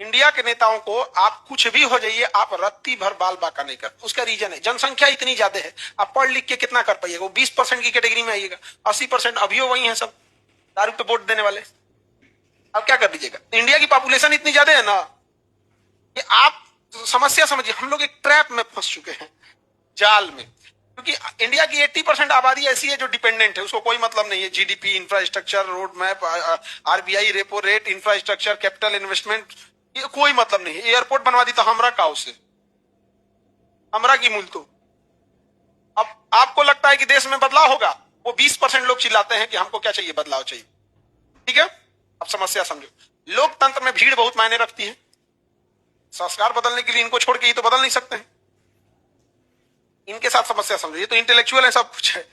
India के नेताओं को आप कुछ भी हो जाइए, आप रत्ती भर बाल बाका नहीं कर। उसका रीजन है जनसंख्या इतनी ज्यादा है, आप पढ़ लिख के कितना कर पाइएगा? वो 20% की कैटेगरी में आइएगा, 80% अभी वही है सब दारू पे वोट देने वाले। आप क्या कर दीजिएगा? इंडिया की पॉपुलेशन इतनी ज्यादा है ना कि आप समस्या समझिए, हम लोग एक ट्रैप में फंस चुके हैं, जाल में। क्योंकि इंडिया की 80% आबादी ऐसी है जो डिपेंडेंट है, उसको कोई मतलब नहीं है GDP, infrastructure, road map, RBI repo rate, infrastructure, capital investment, ये कोई मतलब नहीं है। एयरपोर्ट बनवा दी तो हमरा का उससे, हमरा की मूल तो। अब आपको लगता है कि देश में बदलाव होगा? वो 20% लोग चिल्लाते हैं कि हमको क्या चाहिए, बदलाव चाहिए। ठीक है, अब समस्या समझो। लोकतंत्र में भीड़ बहुत मायने रखती है। संस्कार बदलने के लिए इनको छोड़ के ये तो बदल नहीं सकते हैं। इनके साथ समस्या समझो, ये तो इंटेलेक्चुअल है, सब कुछ है।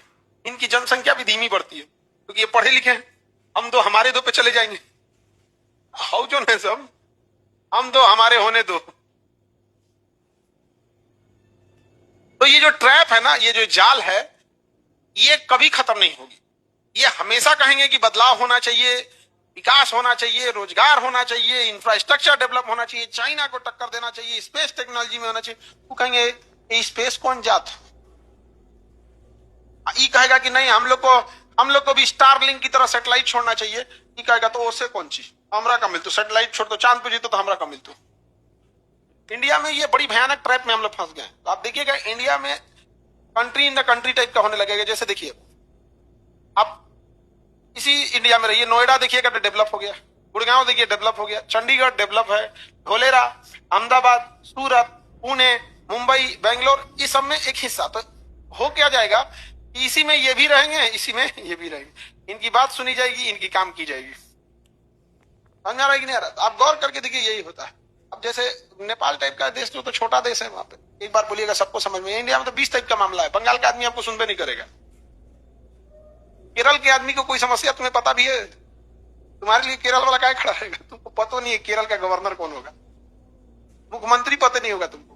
इनकी जनसंख्या भी धीमी बढ़ती है क्योंकि ये पढ़े लिखे हैं। हम दो हमारे दो पे चले जाएंगे, हाउ जो है सब, हम दो हमारे होने दो। तो ये जो ट्रैप है ना, ये जो जाल है, ये कभी खत्म नहीं होगी। ये हमेशा कहेंगे कि बदलाव होना चाहिए, विकास होना चाहिए, रोजगार होना चाहिए, इंफ्रास्ट्रक्चर डेवलप होना चाहिए, चाइना को टक्कर देना चाहिए, स्पेस टेक्नोलॉजी में होना चाहिए। वो कहेंगे ये स्पेस कौन जात? ये कहेगा कि नहीं हम लोग को भी स्टारलिंक की तरह सैटेलाइट छोड़ना चाहिए। ये कहेगा तो उससे कौन चीज हमरा का मिलतो, सैटेलाइट छोड़ दो, चांद पे जीतो तो हमरा का मिलतो। इंडिया में ये बड़ी भयानक ट्रैप में हम लोग फंस गए। तो आप देखिएगा इंडिया में country in the country type का होने लगेगा। जैसे देखिए, आप इसी इंडिया में रहिए, नोएडा देखिएगा तो डेवलप हो गया, गुड़गांव देखिए डेवलप हो गया, चंडीगढ़ डेवलप है, धोलेरा, अहमदाबाद, सूरत, पुणे, मुंबई, बेंगलोर, इस सब में एक हिस्सा। तो हो क्या जाएगा कि इसी में ये भी रहेंगे, इसी में ये भी रहेंगे, इनकी बात सुनी जाएगी, इनकी काम की जाएगी। समझ आ रहा है कि नहीं आ रहा? आप गौर करके देखिए, यही होता है। अब जैसे नेपाल टाइप का देश तो छोटा देश है, वहां पे एक बार बोलिएगा सबको समझ में। इंडिया में तो 20 टाइप का मामला है। बंगाल का आदमी आपको सुनबे नहीं करेगा, केरल के आदमी को कोई समस्या तुम्हें पता भी है? तुम्हारे लिए केरल वाला क्या खड़ा रहेगा? तुमको पता नहीं है केरल का गवर्नर कौन होगा, मुख्यमंत्री पता नहीं होगा तुमको।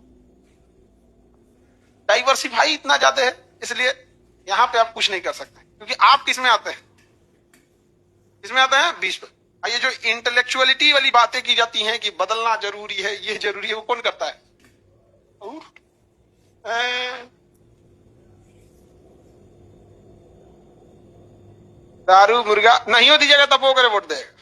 डाइवर्सिफाई इतना ज्यादा है, इसलिए यहां पे आप कुछ नहीं कर सकते। क्योंकि आप किसमें आते हैं, किसमें आते हैं? 20 पे। ये जो इंटेलेक्चुअलिटी वाली बातें की जाती हैं कि बदलना जरूरी है, ये जरूरी है, वो कौन करता है? दारू मुर्गा नहीं हो दीजिएगा तब वो करे वोट देगा।